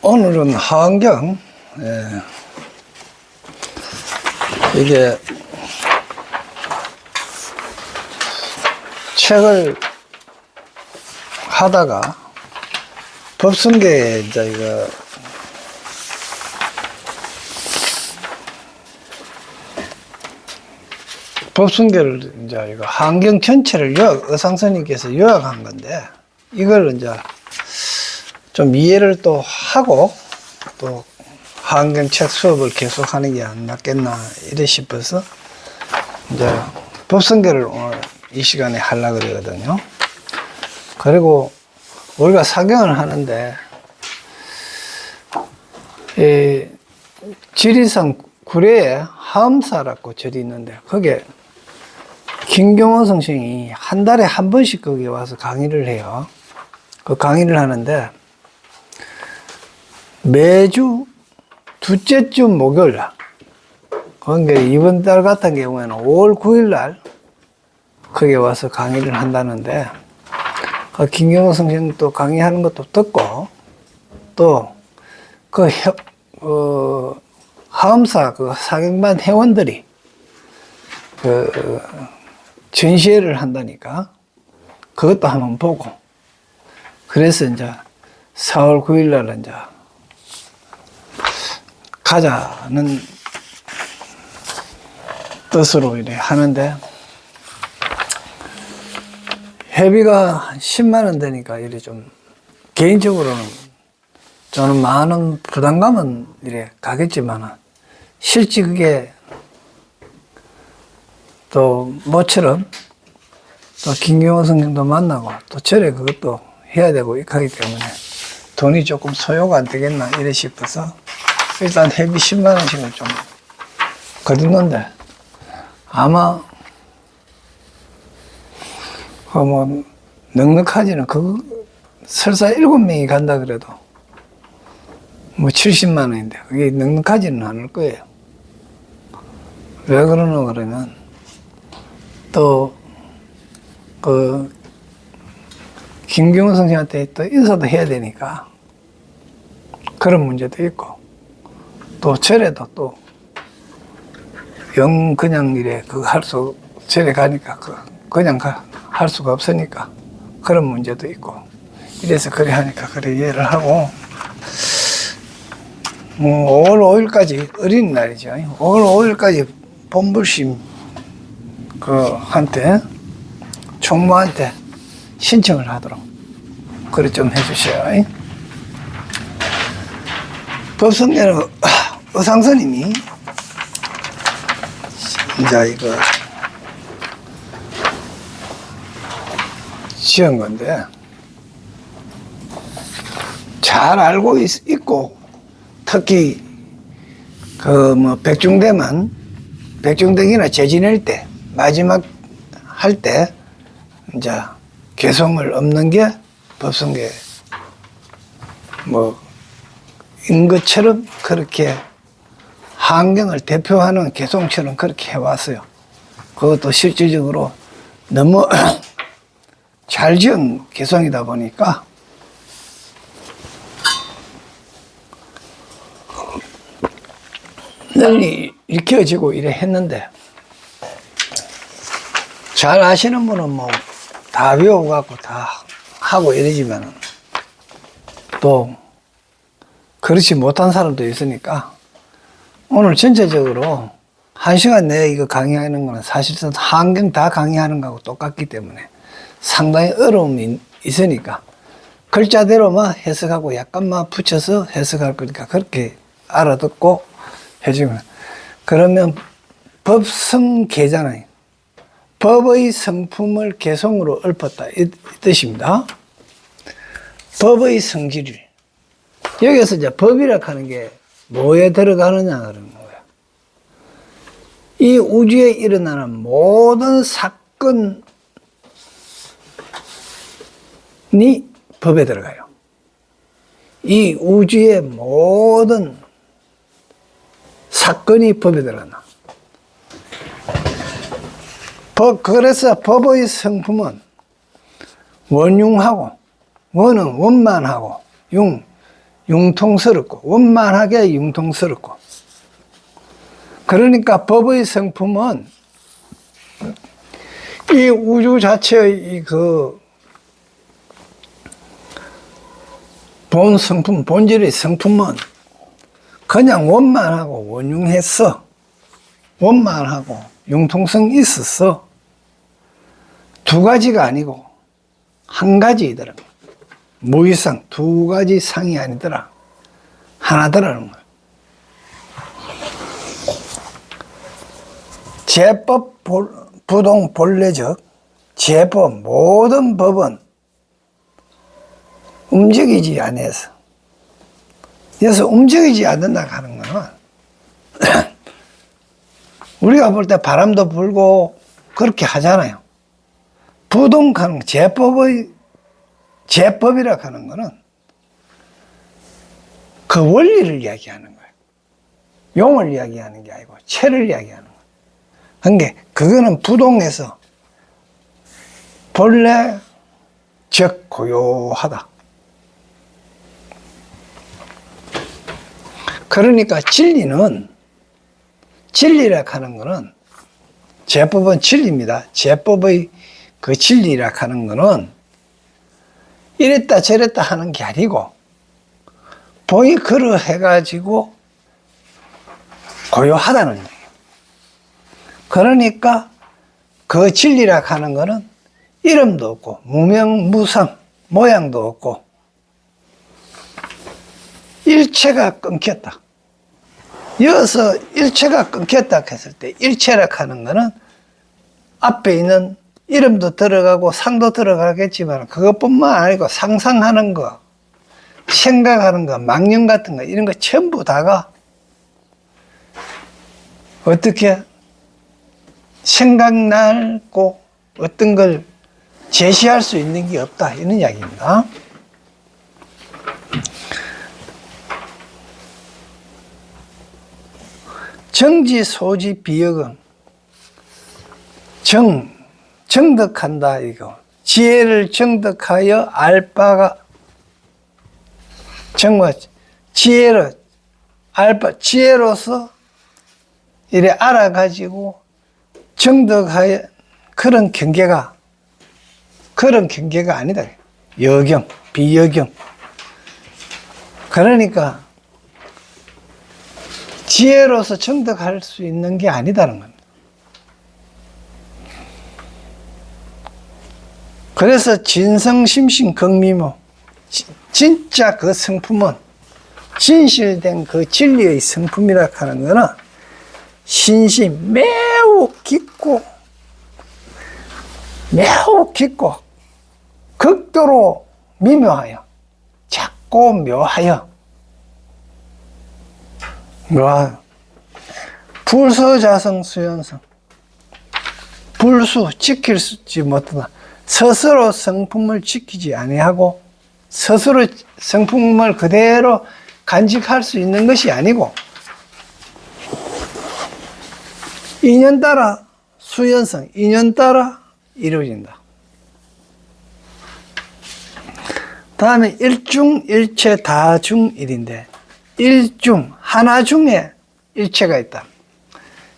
오늘은 하안경, 이게 책을 하다가 법성계에 이제 이거 법성계를 이제 이거 하안경 전체를 의상선생님께서 요약한 건데, 이걸 이제 좀 이해를 또 하고 또 하안경 책 수업을 계속 하는 게 안 낫겠나 이래 싶어서 이제 법성계를 오늘 이 시간에 하려고 그러거든요. 그리고 우리가 사경을 하는데 지리산 구례에 하엄사라고 절이 있는데, 거기에 김경호 선생이 한 달에 한 번씩 거기 와서 강의를 해요. 그 강의를 하는데 매주 둘째 주 목요일 날, 그러니까 이번 달 같은 경우에는 5월 9일 날 거기에 와서 강의를 한다는데, 그 김경호 선생님 또 강의하는 것도 듣고, 또 그 하엄사 그 사경반 회원들이 그 전시회를 한다니까 그것도 한번 보고, 그래서 이제 4월 9일 날 이제 가자는 뜻으로 이래 하는데, 회비가 10만 원 되니까 이래 좀 개인적으로는 저는 많은 부담감은 이래 가겠지만, 실제 그게 또 모처럼 또 김경호 선생도 만나고 또 절에 그것도 해야 되고 이렇게 하기 때문에 돈이 조금 소요가 안 되겠나 이래 싶어서 일단 회비 10만 원씩을 좀 거둔건데, 아마 뭐 넉넉하지는 설사 7명이 간다 그래도 뭐 70만 원인데 그게 넉넉하지는 않을 거예요. 왜 그러나 그러면 또 그 김경호 선생한테 또 인사도 해야 되니까 그런 문제도 있고, 또 절에도 또 그냥 이래 절에 가니까 그냥 할 수가 없으니까 그런 문제도 있고, 이래서 그래 하니까 그래 이해를 하고, 뭐 5월 5일까지 어린이날이죠. 5월 5일까지 본불심 한테 총무한테 신청을 하도록 그래 좀 해주세요. 법성계는 의상선님이 이제 이거 지은 건데, 잘 알고 있고, 특히 백중대기나 재지낼 때 마지막 할 때 이제 개성을 없는 게 법성계 인 것처럼 그렇게 하안경을 대표하는 개성처럼 그렇게 해왔어요. 그것도 실질적으로 너무 잘 지은 개성이다 보니까 널리 익혀지고 이래 했는데, 잘 아시는 분은 뭐 다 배워갖고 다 하고 이러지만 또 그렇지 못한 사람도 있으니까, 오늘 전체적으로 1시간 내에 이거 강의하는 거는 사실상 하안경 다 강의하는 거하고 똑같기 때문에 상당히 어려움이 있으니까 글자대로만 해석하고 약간만 붙여서 해석할 거니까 그렇게 알아듣고 해주면, 그러면 법성계잖아요. 법의 성품을 개성으로 읊었다 이 뜻입니다. 법의 성질을 여기서 이제 법이라 하는 게 뭐에 들어가느냐 그러는 거예요. 이 우주에 일어나는 모든 사건이 법에 들어가요. 이 우주의 모든 사건이 법에 들어간다. 그래서 법의 성품은 원융하고, 원은 원만하고, 융통스럽고 원만하게 융통스럽고. 그러니까 법의 성품은 이 우주 자체의 그 본 성품, 본질의 성품은 그냥 원만하고 원융했어. 원만하고 융통성이 있었어. 두 가지가 아니고 한 가지이더라. 무이상, 두 가지 상이 아니더라. 하나더라는 거야. 제법 부동 본래적 제법 모든 법은 움직이지 않아서. 그래서 움직이지 않는다 하는 거는 우리가 볼 때 바람도 불고 그렇게 하잖아요. 부동하는 제법이라 하는 거는 그 원리를 이야기하는 거예요. 용을 이야기하는 게 아니고 체를 이야기하는 거예요. 그러니까 그거는 부동에서 본래 즉 고요하다. 그러니까 진리라 하는 거는 제법은 진리입니다. 제법의 그 진리라 하는 거는 이랬다 저랬다 하는 게 아니고 보이 그러해가지고 고요하다는 얘기예요. 그러니까 그 진리라 하는 거는 이름도 없고 무명무상 모양도 없고 일체가 끊겼다. 여기서 일체가 끊겼다 했을 때 일체라 하는 거는 앞에 있는 이름도 들어가고 상도 들어가겠지만 그것뿐만 아니고 상상하는 거, 생각하는 거, 망령 같은 거 이런 거 전부 다가 어떻게 생각나고 어떤 걸 제시할 수 있는 게 없다 이런 이야기입니다. 정지 소지 비역은 정득한다 이거. 지혜를 정득하여 알 바가 정말 지혜로서 이래 알아가지고 정득하여 그런 경계가 아니다. 여경, 비여경. 그러니까 지혜로서 정득할 수 있는 게 아니다는 겁니다. 그래서 진성심신극미모 진짜 그 성품은 진실된 그 진리의 성품이라 하는 거는 신심 매우 깊고 극도로 미묘하여 작고 묘하여 불서자성 수연성 불수 지키지 못하다. 스스로 성품을 지키지 아니하고 스스로 성품을 그대로 간직할 수 있는 것이 아니고 인연 따라 수연성, 인연 따라 이루어진다. 다음에 일중 일체 다중일인데 일중 하나 중에 일체가 있다.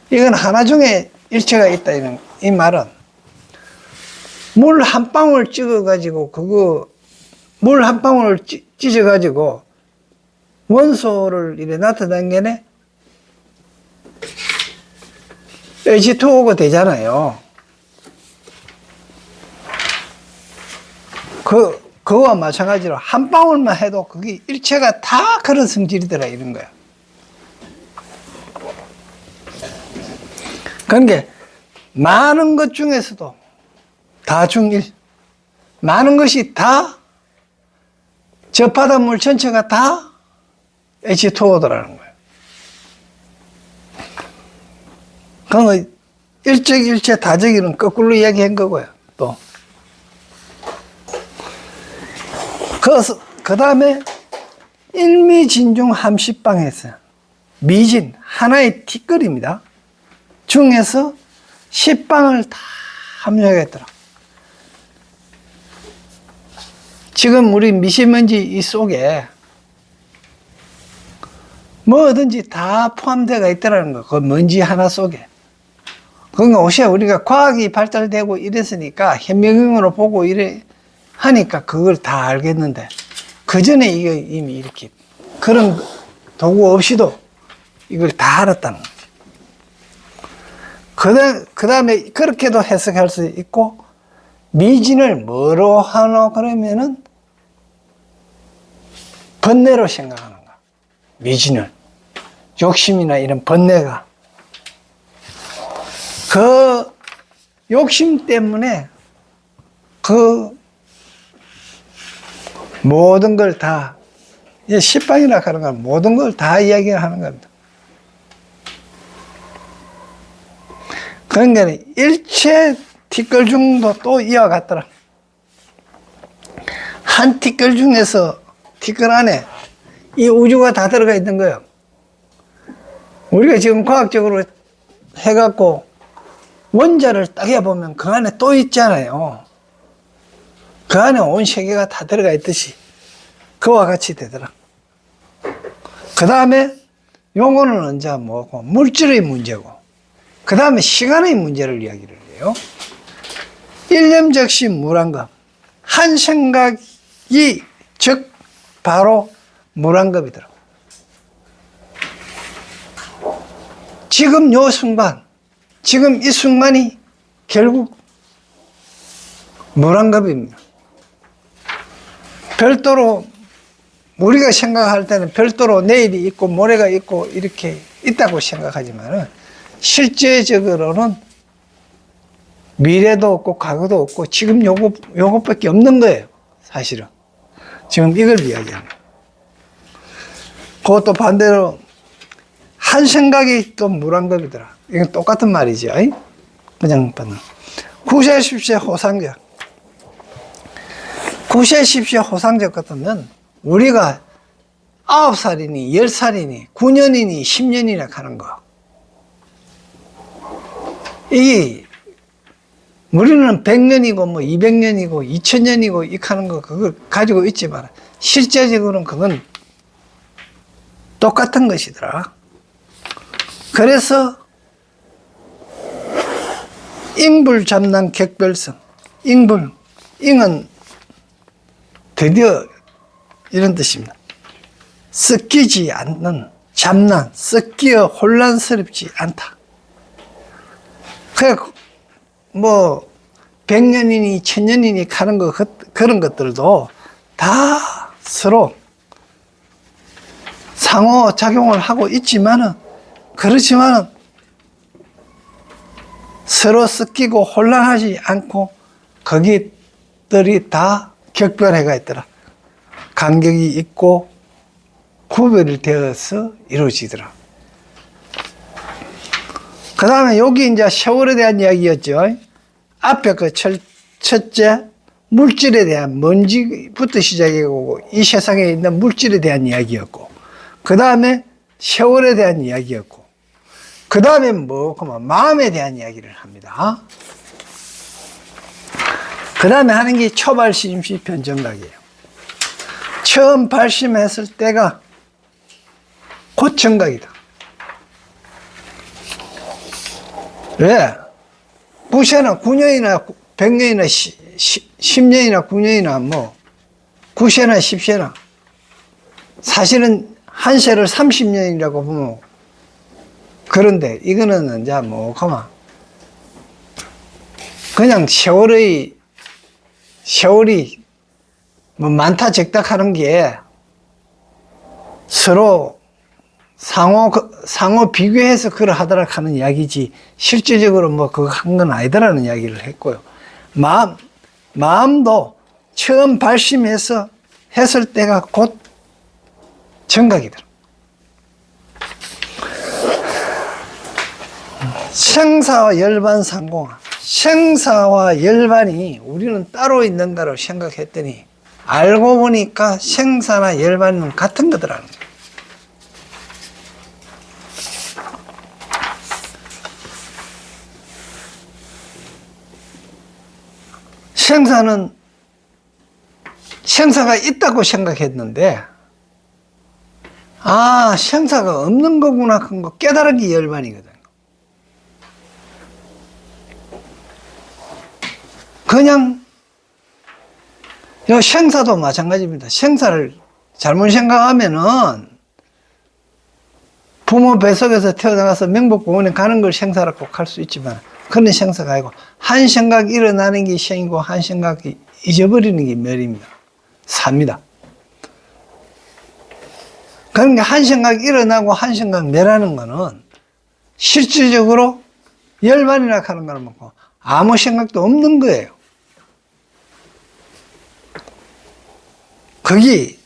이건 하나 중에 일체가 있다 이 말은 물 한 방울 찍어가지고 물 한 방울을 찢어가지고 원소를 이래 나타내게 H2O가 되잖아요. 그와 마찬가지로 한 방울만 해도 그게 일체가 다 그런 성질이더라 이런 거야. 그러니까 많은 것 중에서도 다중일, 많은 것이 다 저 바닷물 전체가 다 H2O더라는 거예요. 그러니까 일적일체 다적일은 거꾸로 이야기한 거고요. 또 그 다음에 일미진중 함십방에서 미진 하나의 티끌입니다. 중에서 10방을 다 합력했더라. 지금 우리 미세먼지 이 속에 뭐든지 다 포함되어 있다는 거. 그 먼지 하나 속에. 그러니까 옷이 우리가 과학이 발달되고 이랬으니까 현명형으로 보고 이래 하니까 그걸 다 알겠는데, 그 전에 이게 이미 이렇게 그런 도구 없이도 이걸 다 알았다는 거죠. 그 다음에 그렇게도 해석할 수 있고, 미진을 뭐로 하노? 그러면은 번뇌로 생각하는 거야. 미진을. 욕심이나 이런 번뇌가. 그 욕심 때문에 그 모든 걸 다, 십방이라 하는 건 모든 걸 다 이야기를 하는 겁니다. 그러니까 일체 티끌 중도 또 이어갔더라. 한 티끌 중에서 티끌 안에 이 우주가 다 들어가 있는 거예요. 우리가 지금 과학적으로 해갖고 원자를 딱 해보면 그 안에 또 있잖아요. 그 안에 온 세계가 다 들어가 있듯이 그와 같이 되더라. 그 다음에 요거는 이제 뭐고 물질의 문제고, 그 다음에 시간의 문제를 이야기를 해요. 일념즉시 무한급. 한 생각이 즉 바로 무한급이더라. 지금 요 순간, 지금 이 순간이 결국 무한급입니다. 별도로 우리가 생각할 때는 별도로 내일이 있고 모레가 있고 이렇게 있다고 생각하지만 실제적으로는 미래도 없고 과거도 없고 지금 요것밖에 없는 거예요. 사실은 지금 이걸 이야기하는 거예요. 그것도 반대로 한 생각이 또 무한급이더라. 이건 똑같은 말이죠. 그냥 구세십시오 호상적. 구세십시오 호상적 같으면 우리가 9살이니 10살이니 9년이니 10년이나 하는 거, 이게 우리는 100년이고 뭐 200년이고 2000년이고 이렇게 하는 거 그걸 가지고 있지만 실제적으로는 그건 똑같은 것이더라. 그래서 잉불잡난 객별성. 잉은 드디어 이런 뜻입니다. 섞이지 않는, 잡난, 섞여 혼란스럽지 않다. 그래, 뭐, 100년이니 1000년이니 하는 거, 그런 것들도 다 서로 상호작용을 하고 있지만은, 그렇지만은 서로 섞이고 혼란하지 않고 거기들이 다 격변해가 있더라. 간격이 있고 구별이 되어서 이루어지더라. 그 다음에 여기 이제 세월에 대한 이야기였죠. 앞에 그 첫째 물질에 대한 먼지부터 시작해오고 이 세상에 있는 물질에 대한 이야기였고, 그 다음에 세월에 대한 이야기였고, 그 다음에 마음에 대한 이야기를 합니다. 그 다음에 하는 게 초발심시 변정각이에요. 처음 발심했을 때가 곧 정각이다. 왜? 구세나 9년이나 100년이나 10년이나 9년이나 뭐 9세나 10세나 사실은 한 세를 30년이라고 보면, 그런데 이거는 이제 그냥 세월이 뭐 많다 적다 하는 게 서로 상호 비교해서 그러하더라 하는 이야기지, 실질적으로 뭐 그거 한 건 아니더라는 이야기를 했고요. 마음도 처음 발심해서 했을 때가 곧 정각이더라. 생사와 열반 상공화. 생사와 열반이 우리는 따로 있는다고 생각했더니 알고 보니까 생사나 열반은 같은 거더라는 거예요. 생사가 있다고 생각했는데 아, 생사가 없는 거구나 한 거 깨달은 게 열반이거든. 그냥 이 생사도 마찬가지입니다. 생사를 잘못 생각하면은 부모 뱃속에서 태어나가서 명복공원에 가는 걸 생사라고 할 수 있지만 그런 생사가 아니고 한 생각 일어나는 게 생이고 한 생각이 잊어버리는 게 멸입니다. 삽니다. 그러니까 한 생각 일어나고 한 생각 멸하는 거는 실질적으로 열반이라 하는 거는 뭐고 아무 생각도 없는 거예요. 거기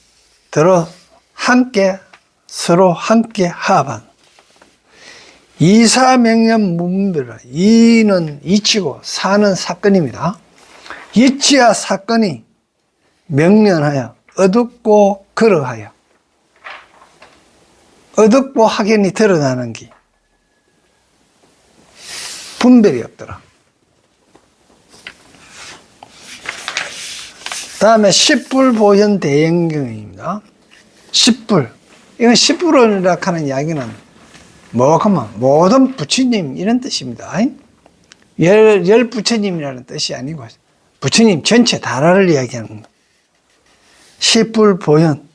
들어 함께 서로 함께 합한 이사명령 무분별하. 이는 이치고 사는 사건입니다. 이치와 사건이 명령하여 어둡고 그러하여 어둡고 확연히 드러나는 게 분별이 없더라. 다음에 십불보현 대행경입니다. 십불. 이건 십불이라 하는 이야기는 뭐하면 모든 부처님 이런 뜻입니다. 열 부처님이라는 뜻이 아니고 부처님 전체 다라를 이야기하는 겁니다. 십불보현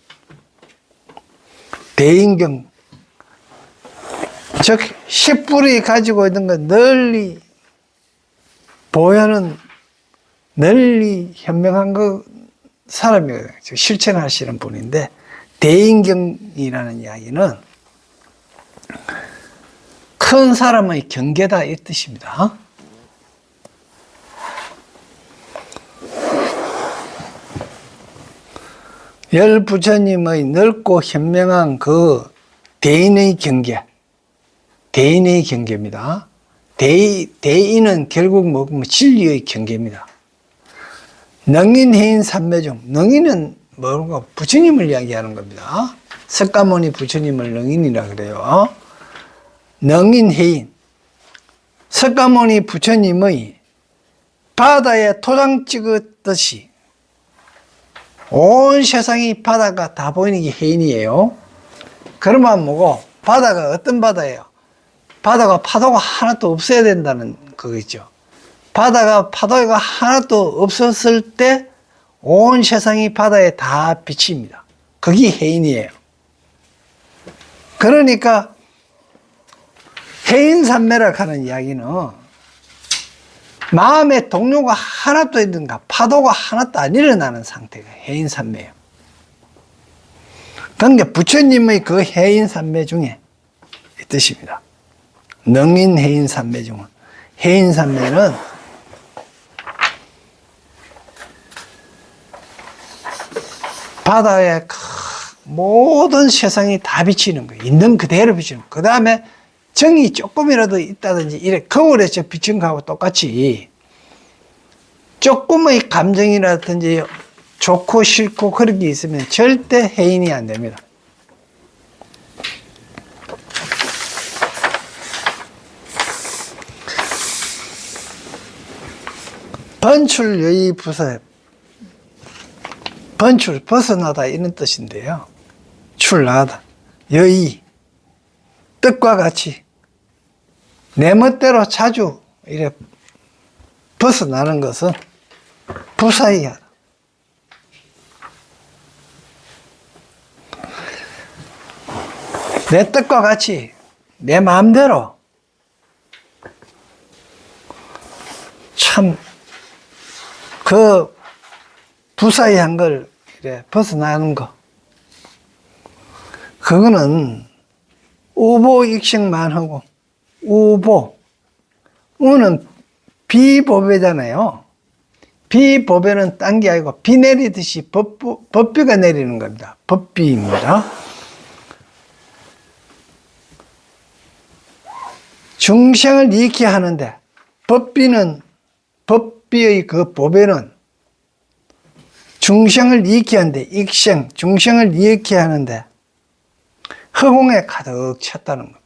대인경, 즉 십불이 가지고 있는 것 널리 보현은 널리 현명한 그 사람이거든요. 실천하시는 분인데 대인경이라는 이야기는 큰 사람의 경계다 이 뜻입니다. 열 부처님의 넓고 현명한 그 대인의 경계, 대인의 경계입니다. 대인은 결국 뭐고 진리의 경계입니다. 능인해인 삼매 중, 능인은 뭐고 부처님을 이야기하는 겁니다. 석가모니 부처님을 능인이라 그래요. 능인해인, 석가모니 부처님의 바다에 토장 찍었듯이 온 세상이 바다가 다 보이는 게 해인이에요. 그러면 뭐고 바다가 어떤 바다예요? 바다가 파도가 하나도 없어야 된다는 거겠죠. 바다가 파도가 하나도 없었을 때 온 세상이 바다에 다 비칩니다. 그게 해인이에요. 그러니까 해인산매라 하는 이야기는 마음에 동요가 하나도 있는가 파도가 하나도 안 일어나는 상태가 해인산매예요. 그러니까 부처님의 그 해인산매 중에 이 뜻입니다. 능인해인산매 중은 해인산매는 바다에 모든 세상이 다 비치는 거예요. 있는 그대로 비치는 거예요. 그 다음에 정이 조금이라도 있다든지 이래 거울에서 비친 거하고 똑같이 조금의 감정이라든지 좋고 싫고 그런 게 있으면 절대 해인이 안 됩니다. 번출여의 부사, 번출, 벗어나다 이런 뜻인데요. 출나다, 여의, 뜻과 같이 내 멋대로 자주 이래 벗어나는 것은 부사이하다. 내 뜻과 같이 내 마음대로 참 그 부사이한 걸 이래 벗어나는 거, 그거는 우보익식만하고, 우보, 우는 비보배잖아요. 비보배는 딴 게 아니고 비 내리듯이 법비가 내리는 겁니다. 법비입니다. 중생을 이익케 하는데 법비의 그 보배는 중생을 이익케 하는데 익생, 중생을 이익케 하는데 허공에 가득 찼다는 겁니다.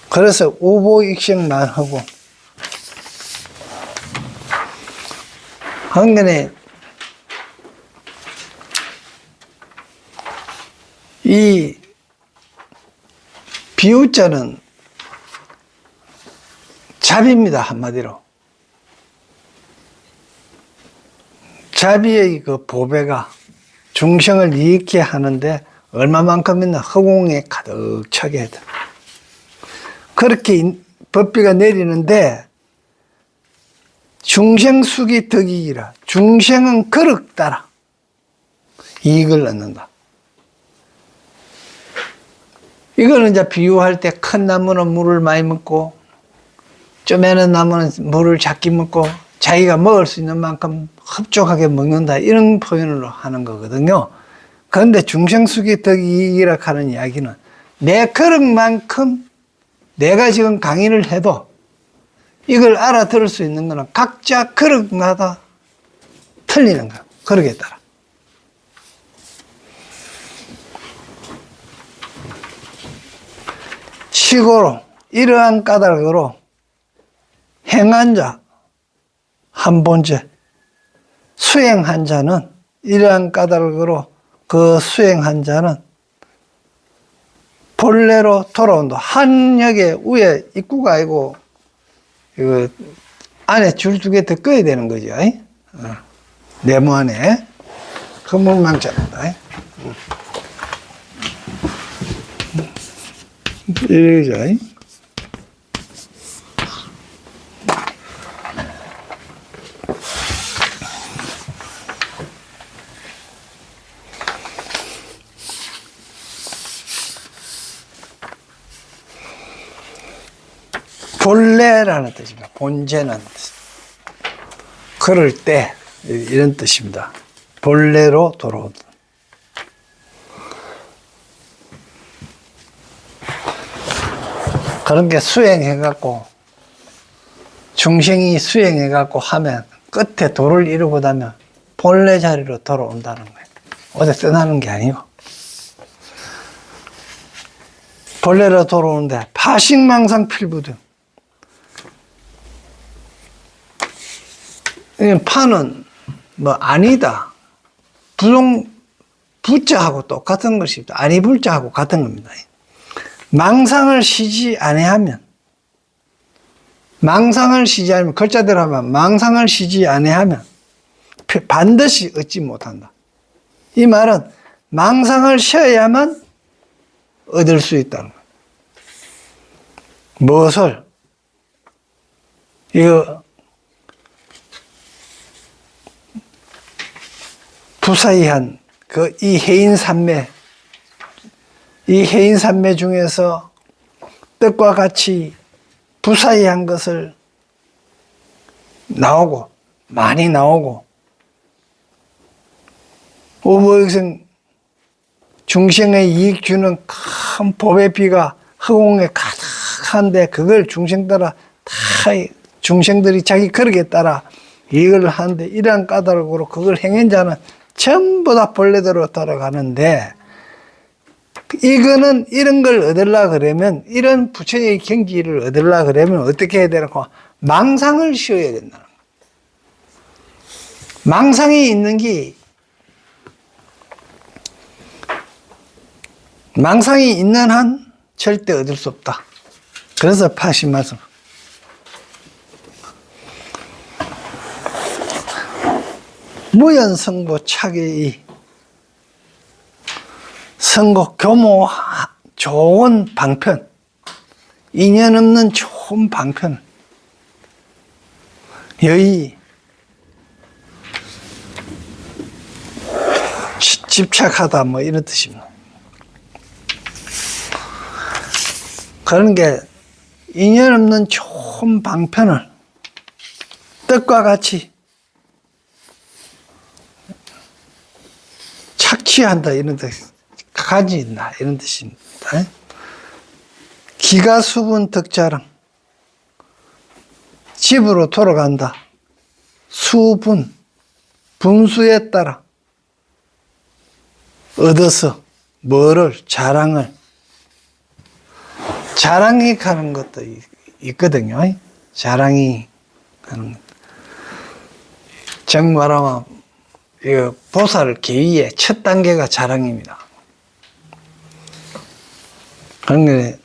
그래서 우보익생만 하고 한근에 이 비유자는 자비입니다. 한마디로. 자비의 그 보배가 중생을 이익게 하는데 얼마만큼 있나 허공에 가득 차게 해다. 그렇게 법비가 내리는데 중생숙이 덕이기라. 중생은 그릇 따라 이익을 얻는다. 이거는 이제 비유할 때 큰 나무는 물을 많이 먹고 쪼매는 나무는 물을 작게 먹고 자기가 먹을 수 있는 만큼 흡족하게 먹는다. 이런 표현으로 하는 거거든요. 그런데 중생숙이 덕이익이라 하는 이야기는 내 그릇만큼 내가 지금 강의를 해도 이걸 알아들을 수 있는 거는 각자 그릇마다 틀리는 거야. 그릇에 따라. 시고로 이러한 까닭으로 행한 자 한 번째, 수행한 자는 이러한 까닭으로 그 수행한 자는 본래로 돌아온다. 한역의 위에 입구가 아니고 이거 안에 줄 2개 더 꺼야 되는 거죠. 네모 안에 건물망자입니다. 이러죠. 본래라는 뜻입니다. 본제는 그럴 때 이런 뜻입니다. 본래로 돌아온다. 그런 게 수행해갖고 중생이 수행해갖고 하면 끝에 도를 이루고 나면 본래 자리로 돌아온다는 거예요. 어디 떠나는 게 아니고 본래로 돌아오는데 파식망상 필부등. 파는 뭐 아니다. 부자하고 똑같은 것입니다. 아니 불자하고 같은 겁니다. 망상을 쉬지 아니하면 글자대로 하면 망상을 쉬지 아니하면 반드시 얻지 못한다. 이 말은 망상을 쉬어야만 얻을 수 있다는 거예요. 무엇을? 이거 부사이한 이 해인산매, 이 해인산매 중에서 뜻과 같이 부사이한 것을 나오고 많이 나오고 우보익생 중생의 이익 주는 큰 법의 비가 허공에 가득한데 그걸 중생들이 자기 그릇에 따라 이익을 하는데 이러한 까닭으로 그걸 행한 자는 전부 다 본래대로 돌아가는데 이거는 이런 걸 얻으려 그러면 이런 부처의 경지를 얻으려 그러면 어떻게 해야 되나? 망상을 쉬어야 된다는 거예요. 망상이 있는 게 망상이 있는 한 절대 얻을 수 없다. 그래서 파신 말씀. 무연성보 차계의 성고 교모 좋은 방편, 인연 없는 좋은 방편, 여의 집착하다 뭐 이런 뜻입니다. 그런 게 인연 없는 좋은 방편을 뜻과 같이 착취한다 이런 뜻, 가진다 이런 뜻입니다. 기가수분 덕자랑 집으로 돌아간다. 수분 분수에 따라 얻어서 뭐를 자랑을 자랑이 가는 것도 있거든요. 자랑이 가는 것. 정말하면 보살 계위의 첫 단계가 자랑입니다. 그러니까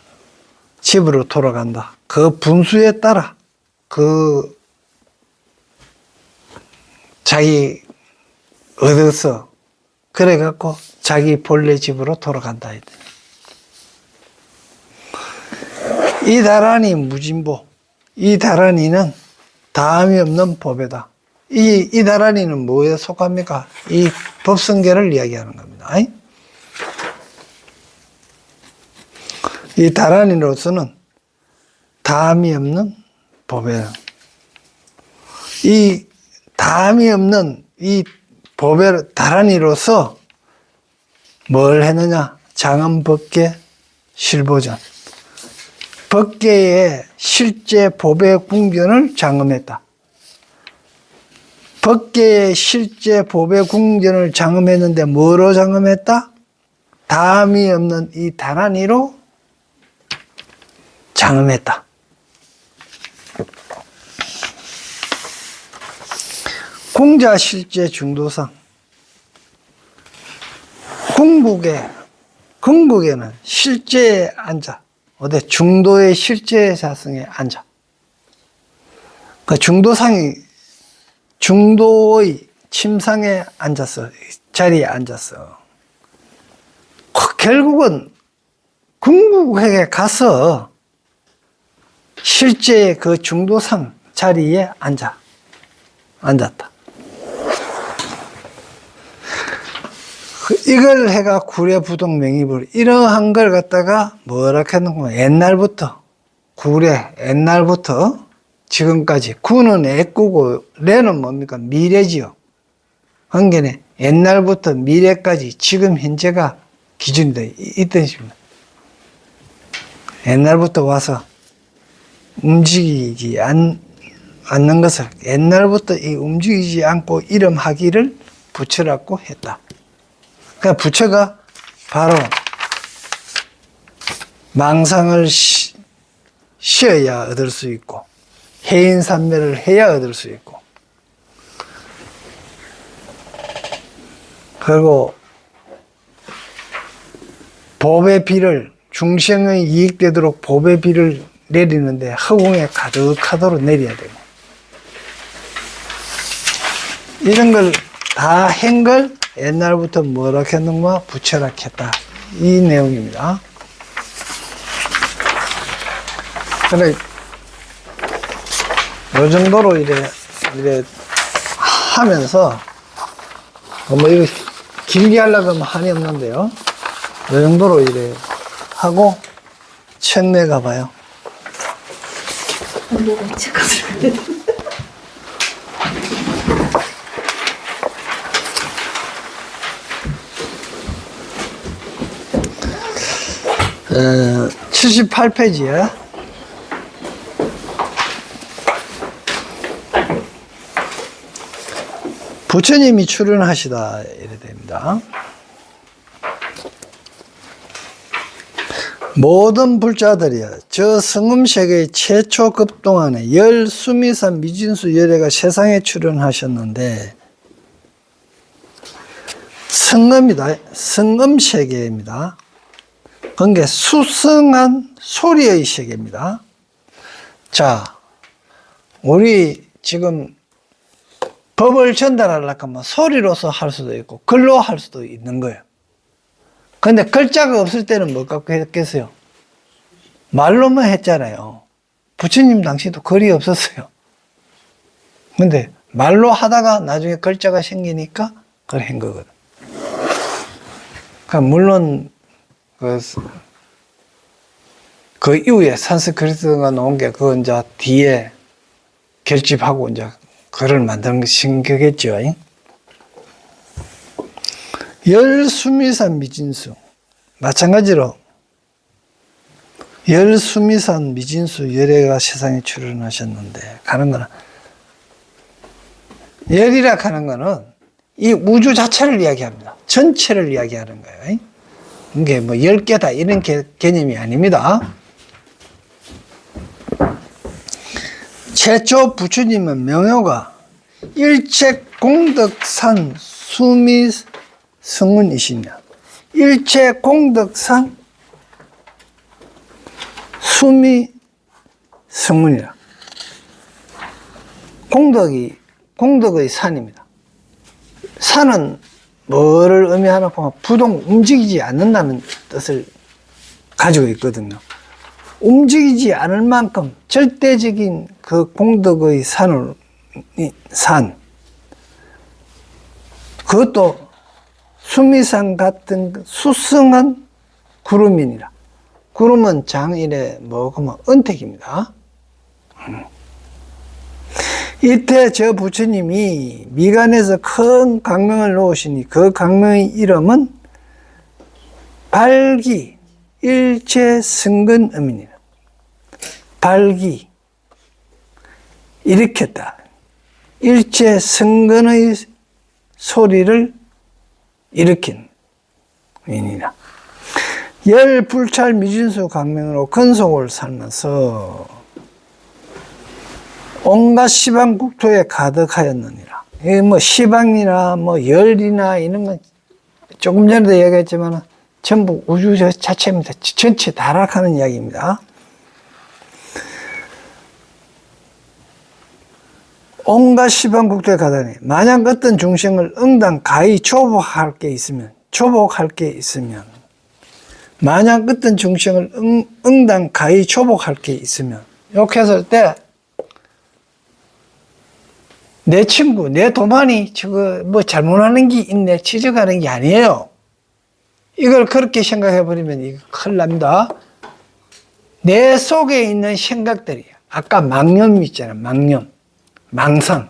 집으로 돌아간다. 그 분수에 따라 그 자기 얻어서 그래갖고 자기 본래 집으로 돌아간다. 이 다란이 무진보. 이 다란이는 다함이 없는 법에다. 이 다란이는 뭐에 속합니까? 이 법성계를 이야기하는 겁니다. 이 다란이로서는 다함이 없는 법에, 이 다함이 없는 이 법의 다란이로서 뭘 했느냐? 장엄법계 실보전. 법계의 실제 법의 궁전을 장엄했다. 법계의 실제 법의 궁전을 장엄했는데 뭐로 장엄했다? 다함이 없는 이 다란이로 장엄했다. 공자 실제 중도상. 궁극에는 실제에 앉아. 어디 중도의 실제 자성에 앉아. 그 중도상이 중도의 침상에 앉았어. 자리에 앉았어. 결국은 궁극에 가서 실제 그 중도상 자리에 앉았다. 이걸 해가 구례부동 명의불, 이러한 걸 갖다가 뭐라 했는가? 옛날부터 지금까지, 구는 애꾸고 레는 뭡니까? 미래지요. 한게네 옛날부터 미래까지 지금 현재가 기준이 돼 있던 식입니다. 옛날부터 와서 움직이지 않는 것을 옛날부터 이 움직이지 않고 이름하기를 부처라고 했다. 그러니까 부처가 바로 망상을 쉬어야 얻을 수 있고 해인산매를 해야 얻을 수 있고, 그리고 법의 비를 중생의 이익되도록 법의 비를 내리는데 허공에 가득하도록 내려야 되고, 이런 걸 다 한 걸 옛날부터 뭐라 했는가? 부처라 했다. 이 내용입니다. 그래, 요 정도로 이래 하면서, 뭐 이거 길게 하려고 하면 한이 없는데요. 요 정도로 이래 하고, 책내 가봐요. 뭐가 책을 에, 78페이지에 부처님이 출연하시다 이래 됩니다. 모든 불자들이여 저 성음세계의 최초 급 동안에 열 수미산 미진수 열애가 세상에 출연하셨는데, 성음이다. 성음세계입니다. 그게 수성한 소리의 세계입니다. 자, 우리 지금 법을 전달하려고 하면 소리로서 할 수도 있고 글로 할 수도 있는 거예요. 근데 글자가 없을 때는 뭐 갖고 했겠어요? 말로만 했잖아요. 부처님 당시도 글이 없었어요. 근데 말로 하다가 나중에 글자가 생기니까 그걸 한 거거든. 그러니까 물론 그 이후에 산스크리트가 나온 게 그거 이제 뒤에 결집하고 이제 글을 만드는 것인 거겠죠. 열수미산 미진수. 마찬가지로 열수미산 미진수 열애가 세상에 출현하셨는데, 가는 거는 열이라 하는 거는 이 우주 자체를 이야기합니다. 전체를 이야기하는 거예요. 이게 뭐 10개다 이런 개념이 아닙니다. 최초 부처님은 명효가 일체공덕산 수미성운이시냐. 일체공덕산 수미 성문이라. 공덕의 산입니다. 산은 뭐를 의미하나 보면 부동 움직이지 않는다는 뜻을 가지고 있거든요. 움직이지 않을 만큼 절대적인 그 공덕의 산, 그것도 수미산 같은 수승한 구름이니라. 구름은 장일에 먹으면 은택입니다. 이때 저 부처님이 미간에서 큰 강명을 놓으시니 그 강명의 이름은 발기 일체승근음이니라. 발기, 일으켰다. 일체승근의 소리를 일으킨 인이라. 열불찰 미진수 강명으로 근속을 살면서 온갖 시방 국토에 가득하였느니라. 이게 뭐 시방이나 뭐 열이나 이런 건 조금 전에도 얘기했지만 전부 우주 자체입니다. 전체 다락하는 이야기입니다. 온갖 시방 국토에 가다니 만약 어떤 중생을 응당 가히 조복할 게 있으면 만약 어떤 중생을 응당 가히 조복할 게 있으면 이렇게 했을 때 내 친구, 내 도만이 저거 뭐 잘못하는 게 있네, 지적하는 게 아니에요. 이걸 그렇게 생각해 버리면 이거 큰일 납니다. 내 속에 있는 생각들이, 아까 망념 있잖아요. 망상.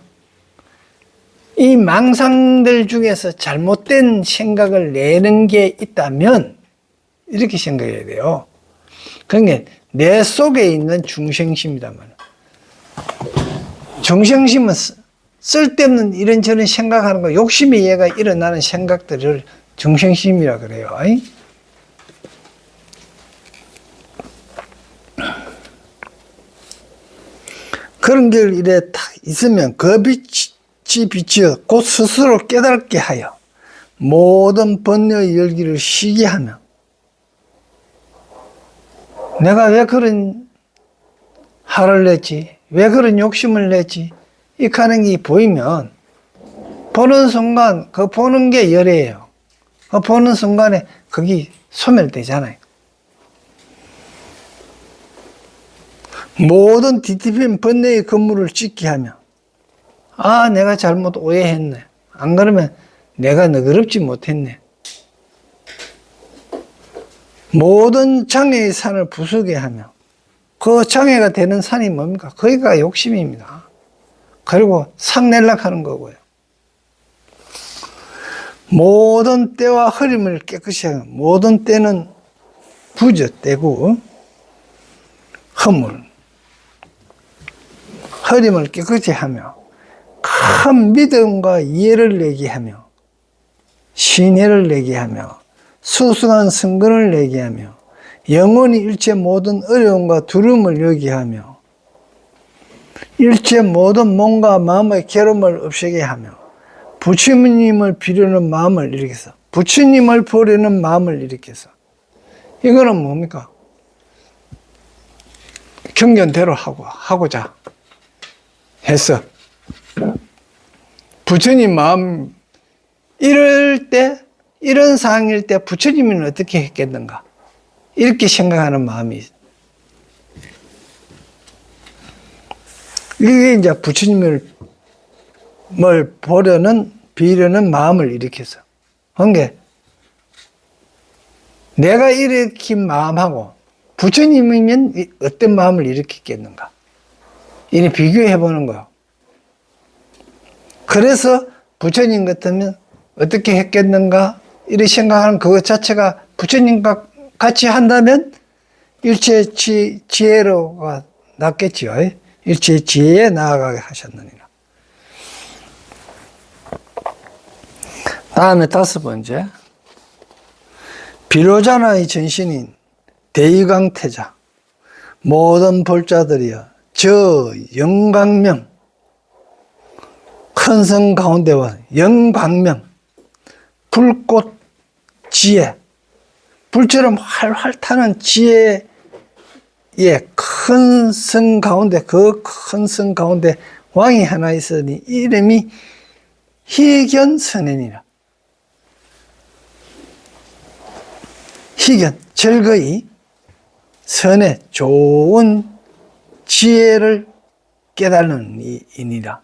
이 망상들 중에서 잘못된 생각을 내는 게 있다면 이렇게 생각해야 돼요. 그러니까 내 속에 있는 중생심이다 말이야. 중생심은 쓸데없는 이런저런 생각하는 거, 욕심의 얘가 일어나는 생각들을 중생심이라 그래요. 그런 게 이래 딱 있으면 그 빛이 비치어 곧 스스로 깨닫게 하여 모든 번뇌의 열기를 쉬게 하며 내가 왜 그런 화를 냈지? 왜 그런 욕심을 냈지? 이 하는 게 보이면 보는 순간 그 보는 게 열애예요. 그 보는 순간에 그게 소멸되잖아요. 모든 뒤집힌 번뇌의 건물을 찍게 하며 아 내가 잘못 오해했네. 안 그러면 내가 너그럽지 못했네. 모든 장애의 산을 부수게 하며 그 장애가 되는 산이 뭡니까? 거기가 욕심입니다. 그리고 상낼락하는 거고요. 모든 때와 흐림을 깨끗이 하며 모든 때는 부저 때고 허물 흐림을 깨끗이 하며 큰 믿음과 이해를 내게 하며 신혜를 내게 하며 수승한 승근을 내게 하며 영원히 일체 모든 어려움과 두려움을 여기게 하며 일체 모든 몸과 마음의 괴로움을 없애게 하며 부처님을 비려는 마음을 일으켜서 부처님을 버리는 마음을 일으켜서 이거는 뭡니까? 경전대로 하고자 했어. 부처님 마음 이럴 때 이런 상황일 때 부처님은 어떻게 했겠는가? 이렇게 생각하는 마음이 있어. 이게 이제 부처님을 보려는, 비려는 마음을 일으켜서. 그러니까 내가 일으킨 마음하고 부처님이면 어떤 마음을 일으켰겠는가? 이렇게 비교해 보는 거예요. 그래서 부처님 같으면 어떻게 했겠는가? 이렇게 생각하는 그것 자체가 부처님과 같이 한다면 일체 지혜로가 낫겠지요. 일체 지혜에 나아가게 하셨느니라. 다음에 5번째. 비로자나의 전신인 대의광태자 모든 볼자들이여 저 영광명 큰 성 가운데와 영광명 불꽃 지혜 불처럼 활활 타는 지혜의 예, 큰 성 가운데, 그 큰 성 가운데 왕이 하나 있으니 이름이 희견선행이라. 희견, 즐거이 선의 좋은 지혜를 깨달는 이니라.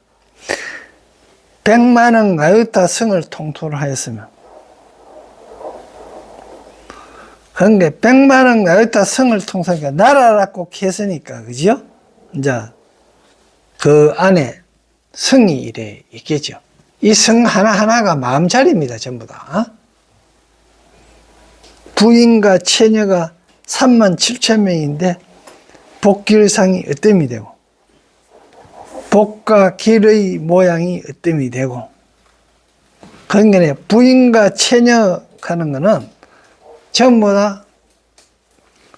100만원 나유타 성을 통토를 하였으면, 그러니까 100만원 나유타 성을 통솔하니까 나라라 꼭 했으니까, 그죠? 이제 그 안에 성이 이래 있겠죠. 이 성 하나하나가 마음자리입니다, 전부 다. 부인과 처녀가 37,000명인데 복길상이 으뜸이 되고, 복과 길의 모양이 으뜸이 되고, 그러니까 부인과 처녀 하는 거는 전부 다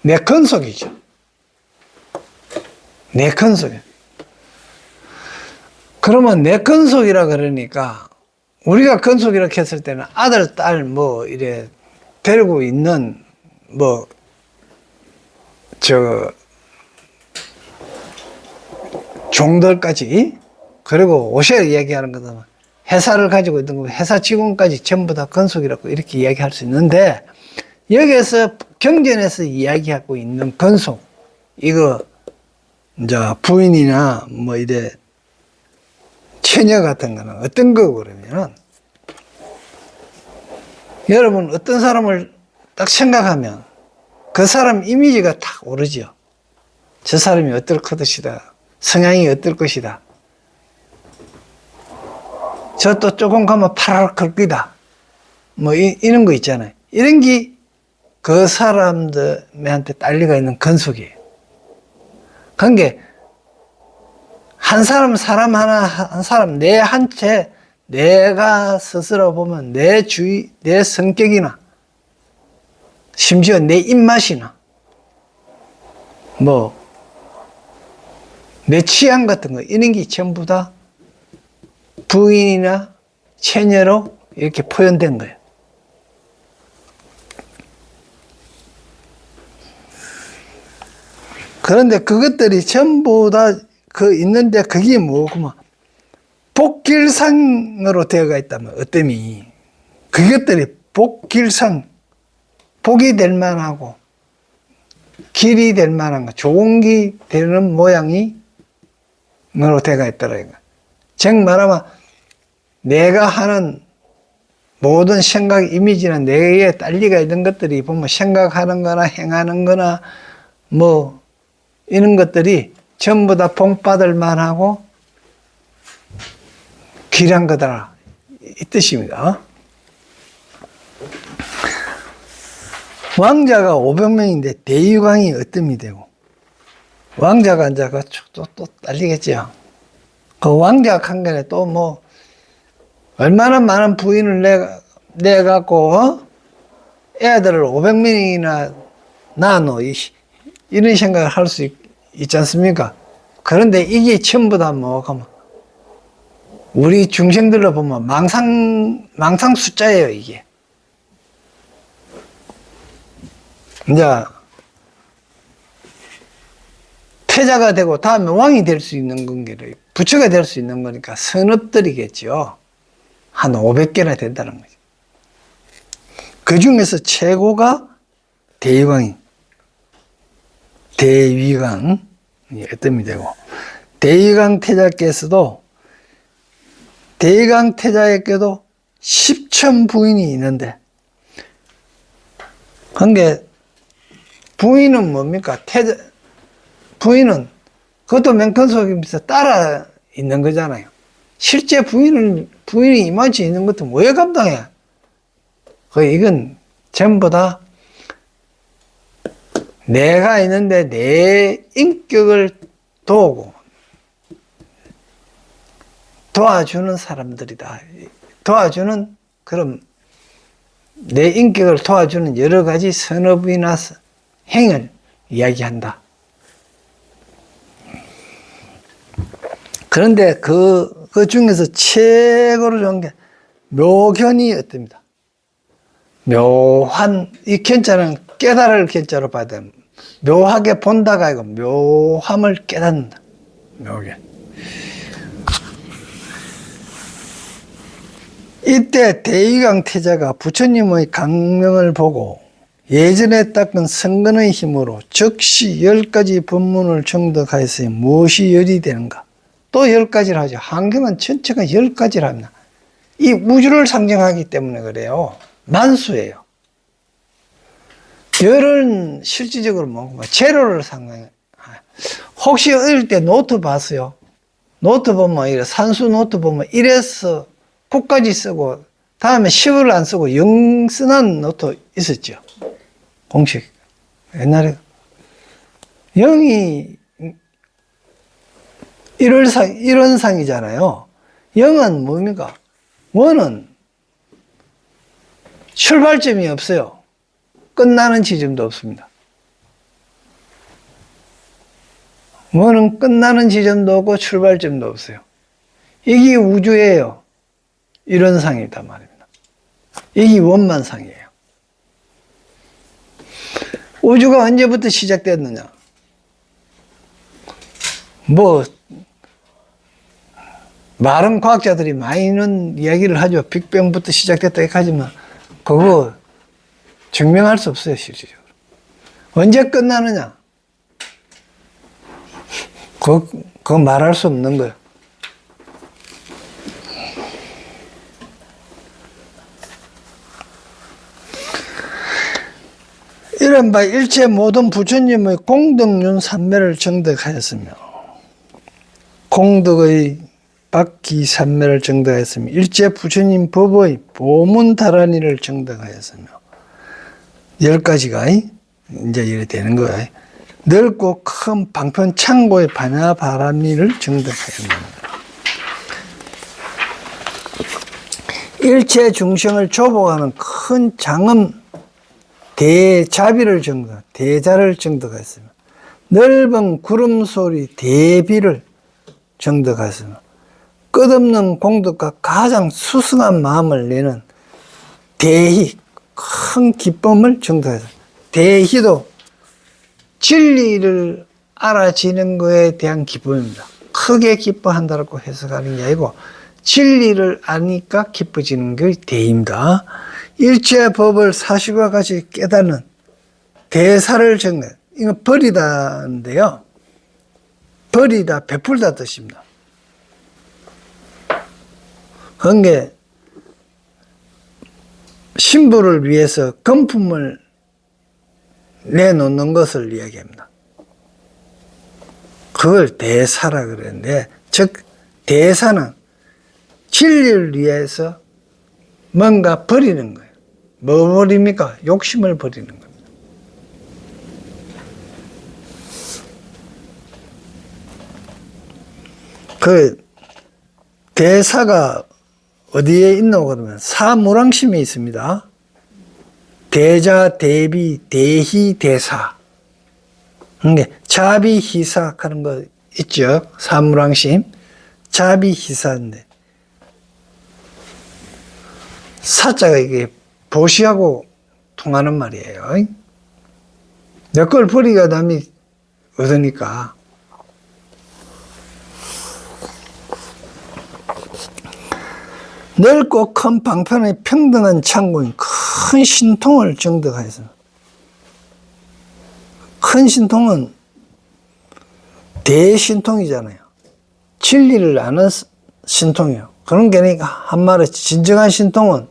내 근속이죠. 내 근속. 그러면 내 근속이라 그러니까, 우리가 근속이라 했을 때는 아들, 딸, 뭐, 이래, 데리고 있는, 뭐, 종들까지, 그리고 옷에 이야기하는 것은 회사를 가지고 있는 거, 회사 직원까지 전부 다 근속이라고 이렇게 이야기할 수 있는데, 여기에서 경전에서 이야기하고 있는 근속, 이거, 이제 부인이나 뭐 이래, 처녀 같은 거는 어떤 거고 그러면은, 여러분 어떤 사람을 딱 생각하면 그 사람 이미지가 탁 오르죠. 저 사람이 어떨 것이다. 성향이 어떨 것이다. 저 또 조금 가면 파랄 긁기다. 뭐 이런 거 있잖아요. 이런 게 그 사람들한테 딸리가 있는 근속이에요. 그러니까 한 사람 하나 한 사람 내 한 채 내가 스스로 보면 내 주의 내 성격이나 심지어 내 입맛이나 뭐 내 취향 같은 거 이런 게 전부 다 부인이나 처녀로 이렇게 표현된 거예요. 그런데 그것들이 전부 다 그 있는데 그게 뭐구만 복길상으로 되어가 있다면 어때미 그것들이 복길상 복이 될 만하고 길이 될 만한 거 좋은 게 되는 모양이 으로 되어가 있더라 이거. 즉 말하면 내가 하는 모든 생각 이미지나 내게 딸리가 있는 것들이 보면 생각하는 거나 행하는 거나 뭐 이런 것들이 전부 다 복받을 만하고 귀한 거다 이 뜻입니다. 왕자가 500명인데 대유광이 어뜸이 되고 왕자가 이제 또 딸리겠죠. 그 왕자가 한 건에 또 뭐 얼마나 많은 부인을 내 갖고 애들을 500명이나 낳노 이런 생각을 할 수 있지 않습니까? 그런데 이게 전부 다 뭐 우리 중생들로 보면 망상 숫자예요 이게. 이제 태자가 되고 다음에 왕이 될 수 있는 건기를 부처가 될 수 있는 거니까 선업들이겠죠. 한 500개나 된다는 거죠. 그 중에서 최고가 대위광이 어뜸이 되고 대위광 태자께서도 대위광 태자에게도 10천 부인이 있는데 그게 부인은 뭡니까? 부인은 그것도 명컨속이면서 따라 있는 거잖아요. 실제 부인이 이만치 있는 것도 왜 감당해? 이건 전부 다 내가 있는데 내 인격을 도와주는 사람들이다. 도와주는 그럼 내 인격을 도와주는 여러 가지 선업이나 행을 이야기한다. 그런데 그 중에서 최고로 좋은 게 묘견이 어떻습니다. 묘한, 이 견자는 깨달을 견자로 봐야 됩니다. 묘하게 본다가 아니고 묘함을 깨닫는다. 묘하게. 이때 대의강 태자가 부처님의 강명을 보고 예전에 닦은 성근의 힘으로 즉시 10가지 법문을 정독하였으니 무엇이 열이 되는가? 또 10가지를 하죠. 환경은 전체가 10가지를 합니다. 이 우주를 상징하기 때문에 그래요. 만수예요. 열은 실질적으로 뭔가 재료를 상징해요. 혹시 어릴 때 노트 봤어요? 노트 보면 이래 산수 노트 보면 1에서 9까지 쓰고 다음에 10을 안 쓰고 0 쓰는 노트 있었죠. 공식. 옛날에 0이 1원상이잖아요. 0은 뭡니까? 1은 출발점이 없어요. 끝나는 지점도 없습니다. 1은 끝나는 지점도 없고 출발점도 없어요. 이게 우주예요. 1원상이단 말입니다. 이게 원만상이에요. 우주가 언제부터 시작됐느냐? 많은 과학자들이 많이는 이야기를 하죠. 빅뱅부터 시작됐다 하지만 그거 증명할 수 없어요, 실질적으로. 언제 끝나느냐? 그거 말할 수 없는 거예요. 이른바 일체 모든 부처님의 공덕윤 삼매를 정득하였으며 공덕의 박기 삼매를 정득하였으며 일체 부처님 법의 보문다란이를 정득하였으며 10가지가 이제 이래 되는 거예요. 넓고 큰 방편 창고의 반야바라미를 정득하였느니라. 일체 중생을 조복하는 큰 장엄 대자비를 정득, 대자를 정득하였으며 넓은 구름소리 대비를 정득하였으며 끝없는 공덕과 가장 수승한 마음을 내는 대희, 큰 기쁨을 정득하였습니다. 대희도 진리를 알아지는 것에 대한 기쁨입니다. 크게 기뻐한다고 해석하는 게 아니고 진리를 아니까 기뻐지는 게 대희입니다. 일체 법을 사실과 같이 깨닫는 대사를 정득. 이건 버리다인데요. 버리다, 베풀다 뜻입니다. 그러니까 신부를 위해서 금품을 내놓는 것을 이야기합니다. 그걸 대사라 그랬는데, 즉 대사는 진리를 위해서 뭔가 버리는 거예요. 뭐 버립니까? 욕심을 버리는 겁니다. 그 대사가 어디에 있노 그러면 사무랑심에 있습니다. 대자, 대비, 대희, 대사. 그러니까 자비, 희사 하는 거 있죠. 사무랑심. 자비, 희사인데 사자가 이게 보시하고 통하는 말이에요. 내 걸 버리가 남이 얻으니까. 넓고 큰 방편의 평등한 창고인 큰 신통을 정득하였습니다. 큰 신통은 대신통이잖아요. 진리를 아는 신통이요. 그런 게 아니라 한말에 진정한 신통은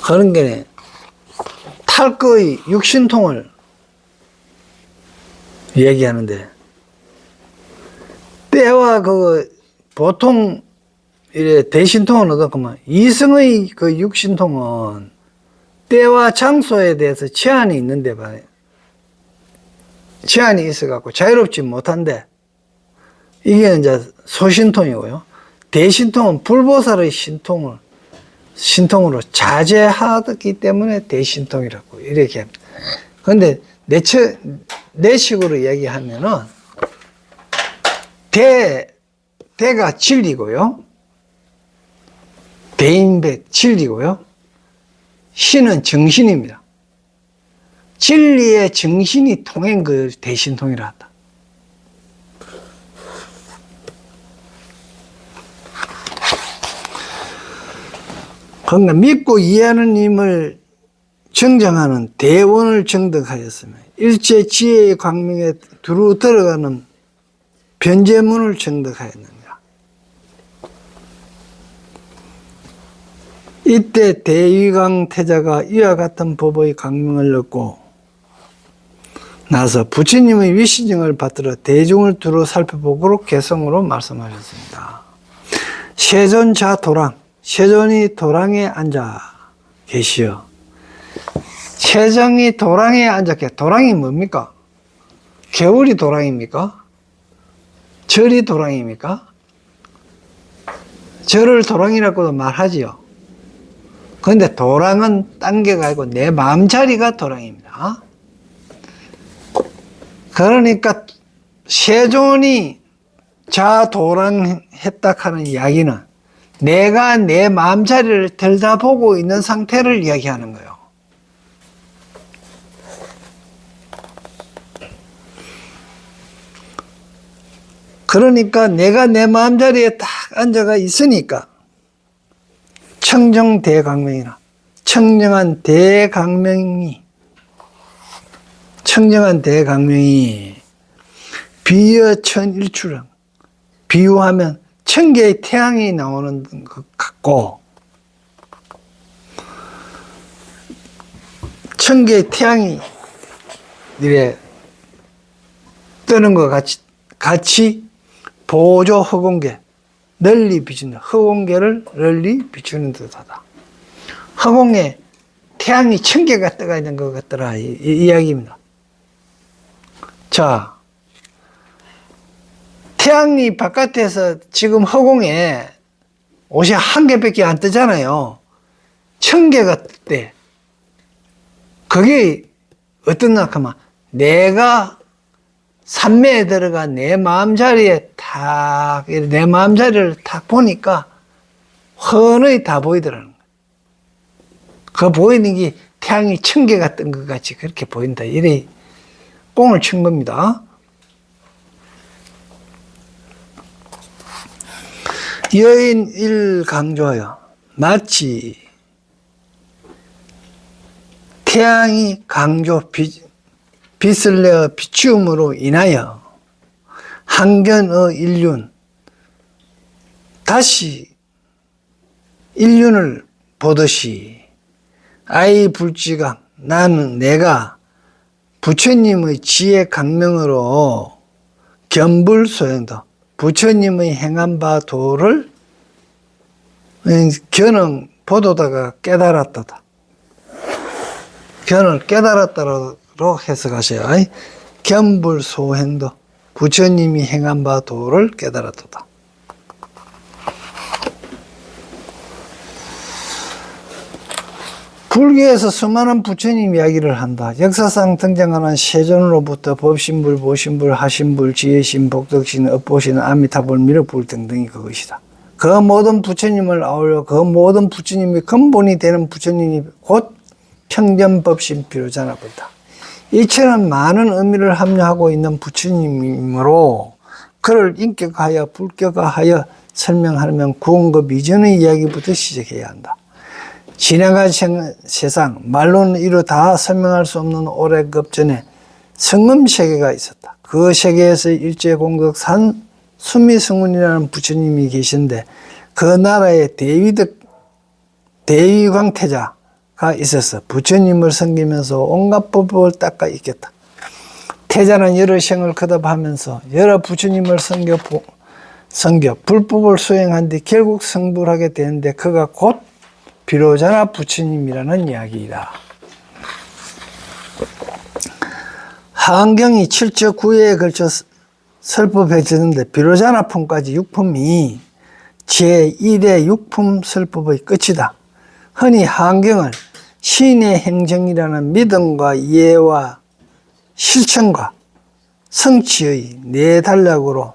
그런 게 탈거의 육신통을 얘기하는데 때와 보통 이래 대신통은 어떻구만 이승의 그 육신통은 때와 장소에 대해서 제한이 있는데 제한이 있어갖고 자유롭지 못한데 이게 이제 소신통이고요. 대신통은 불보살의 신통으로 자제하기 때문에 대신통이라고 이렇게 합니다. 그런데 내식으로 얘기하면은 대가 진리고요. 대인백 진리고요. 신은 정신입니다. 진리의 정신이 통한 그 대신통이라 한다. 그러니까 믿고 이해하는 힘을 정정하는 대원을 정득하였으며 일체 지혜의 광명에 두루 들어가는 변제문을 정득하였느니라. 이때 대위강 태자가 이와 같은 법의 강명을 얻고 나서 부처님의 위시증을 받들어 대중을 두루 살펴보고 개성으로 말씀하셨습니다. 세존자 도랑, 세존이 도랑에 앉아 계시어. 세종이 도랑에 앉았게. 도랑이 뭡니까? 개울이 도랑입니까? 절이 도랑입니까? 절을 도랑이라고도 말하지요. 그런데 도랑은 딴 게 아니고 내 마음자리가 도랑입니다. 그러니까 세존이 자도랑했다 하는 이야기는 내가 내 마음자리를 들여다보고 있는 상태를 이야기하는 거예요. 그러니까 내가 내 마음자리에 딱 앉아가 있으니까 청정대강명이나 청정한 대강명이 비여천일추랑 비유하면 천개의 태양이 나오는 것 같고 천개의 태양이 이래 뜨는 것 같이 보조 허공계 널리 비추는 허공계를 널리 비추는 듯하다. 허공에 태양이 1000개가 떠가 있는 것 같더라 이 이야기입니다. 자, 태양이 바깥에서 지금 허공에 옷이 1개밖에 안 뜨잖아요. 1000개가 뜰 때 그게 어떻나 하면 내가 산매에 들어가 내 마음자리에 탁, 내 마음자리를 탁 보니까 훤히 다 보이더라는 거예요. 그 보이는 게 태양이 1000개가 뜬 것 같이 그렇게 보인다. 이래 꽁을 친 겁니다. 여인 일 강조하여 마치 태양이 강조 빛을 내어 비추음으로 인하여 한견의 일륜 다시 일륜을 보듯이 아이 불지각 나는 내가 부처님의 지혜 강명으로 견불소행도 부처님의 행한 바 도를 견은 보도다가 깨달았다다. 견을 깨달았다로 해석하셔야 견불소행도 부처님이 행한 바 도를 깨달았다. 불교에서 수많은 부처님 이야기를 한다. 역사상 등장하는 세존으로부터 법신불, 보신불, 하신불, 지혜신, 복덕신, 업보신, 아미타불, 미륵불 등등이 그것이다. 그 모든 부처님을 아울러 그 모든 부처님의 근본이 되는 부처님이 곧 평전법신 비로자나불이다. 이처럼 많은 의미를 함유하고 있는 부처님이므로 그를 인격화하여 불격화하여 설명하려면 구원급 이전의 이야기부터 시작해야 한다. 지나간 세상 말로는 이루 다 설명할 수 없는 오래급 전에 성금세계가 있었다. 그 세계에서 일제공덕산 수미승훈이라는 부처님이 계신데 그 나라에 대위광태자가 있어서 부처님을 섬기면서 온갖 법을 닦아 익혔다. 태자는 여러 생을 거듭하면서 여러 부처님을 섬겨 불법을 수행한 뒤 결국 성불하게 되는데 그가 곧 비로자나 부처님이라는 이야기이다. 하안경이 7조 9회에 걸쳐 설법해졌는데 비로자나품까지 6품이 제1의 6품 설법의 끝이다. 흔히 하안경을 신의 행정이라는 믿음과 이해와 실천과 성취의 네 단락으로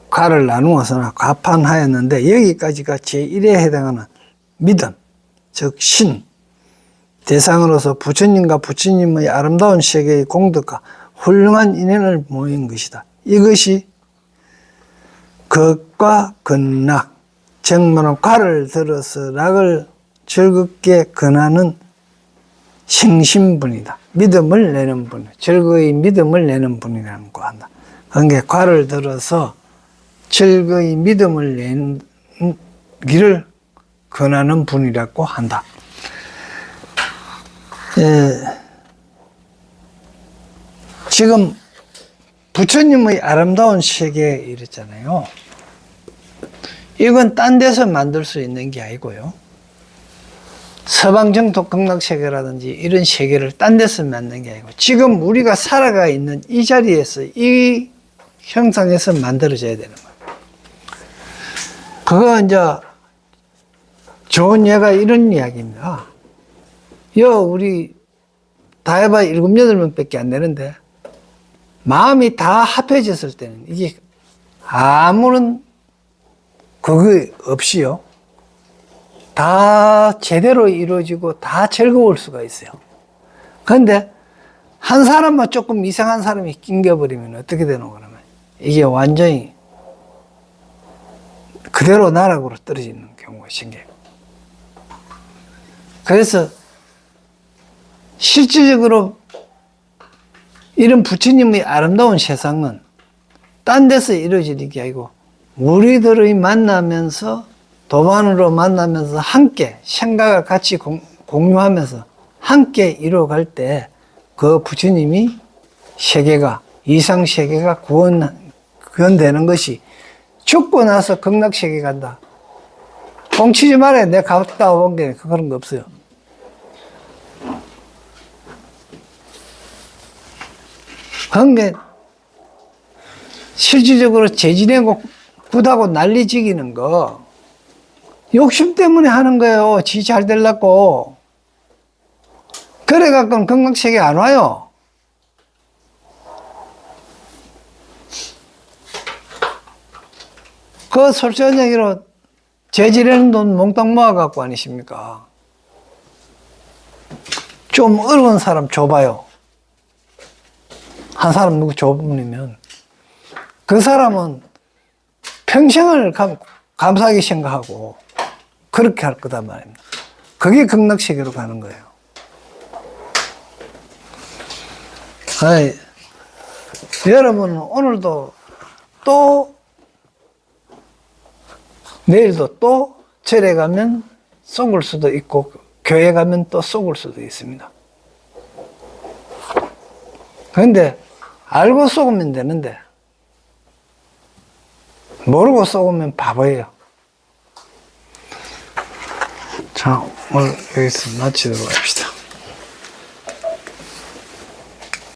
과를 나누어서나 과판하였는데 여기까지가 제1에 해당하는 믿음, 즉 신, 대상으로서 부처님과 부처님의 아름다운 세계의 공덕과 훌륭한 인연을 모인 것이다. 이것이 극과 근락, 정말은 과를 들어서 락을 즐겁게 근하는 생신분이다. 믿음을 내는 분, 즐거이 믿음을 내는 분이라는 거 한다. 그러니까 과를 들어서 즐거이 믿음을 내는 길을 근하는 분이라고 한다. 지금 부처님의 아름다운 세계에 이랬잖아요. 이건 딴 데서 만들 수 있는 게 아니고요. 서방 정토 극락세계라든지 이런 세계를 딴 데서 만든 게 아니고 지금 우리가 살아가 있는 이 자리에서 이 형상에서 만들어져야 되는 거예요. 그거 이제 좋은 예가 이런 이야기입니다. 우리 다 해봐야 7, 8명 밖에 안 되는데 마음이 다 합해졌을 때는 이게 아무런 그거 없이요. 다 제대로 이루어지고 다 즐거울 수가 있어요. 그런데 한 사람만 조금 이상한 사람이 낑겨버리면 어떻게 되노 그러면 이게 완전히 그대로 나락으로 떨어지는 경우가 생겨요. 그래서 실질적으로 이런 부처님의 아름다운 세상은 딴 데서 이루어지는 게 아니고 우리들의 만나면서 도반으로 만나면서 함께 생각을 같이 공유하면서 함께 이루어갈 때 그 부처님이 세계가 이상 세계가 구원되는 것이 죽고 나서 극락세계 간다. 뻥치지 말아요. 내가 갔다 온 게 그런 거 없어요. 그러니까 실질적으로 재지내고 굿하고 난리지기는 거 욕심 때문에 하는 거예요. 지 잘 되려고. 그래 갖고는 극락세계 안 와요. 그 솔직한 얘기로 재지내는 돈 몽땅 모아갖고 아니십니까? 좀 어려운 사람 줘봐요. 한 사람 누구 줘보면 그 사람은 평생을 감사하게 생각하고 그렇게 할 거단 말입니다. 그게 극락세계로 가는 거예요. 여러분 오늘도 또 내일도 또 절에 가면 쏘을 수도 있고 교회 가면 또 쏘을 수도 있습니다. 그런데 알고 쏘으면 되는데 모르고 쏘으면 바보예요. 자, 오늘 여기서 마치도록 합시다.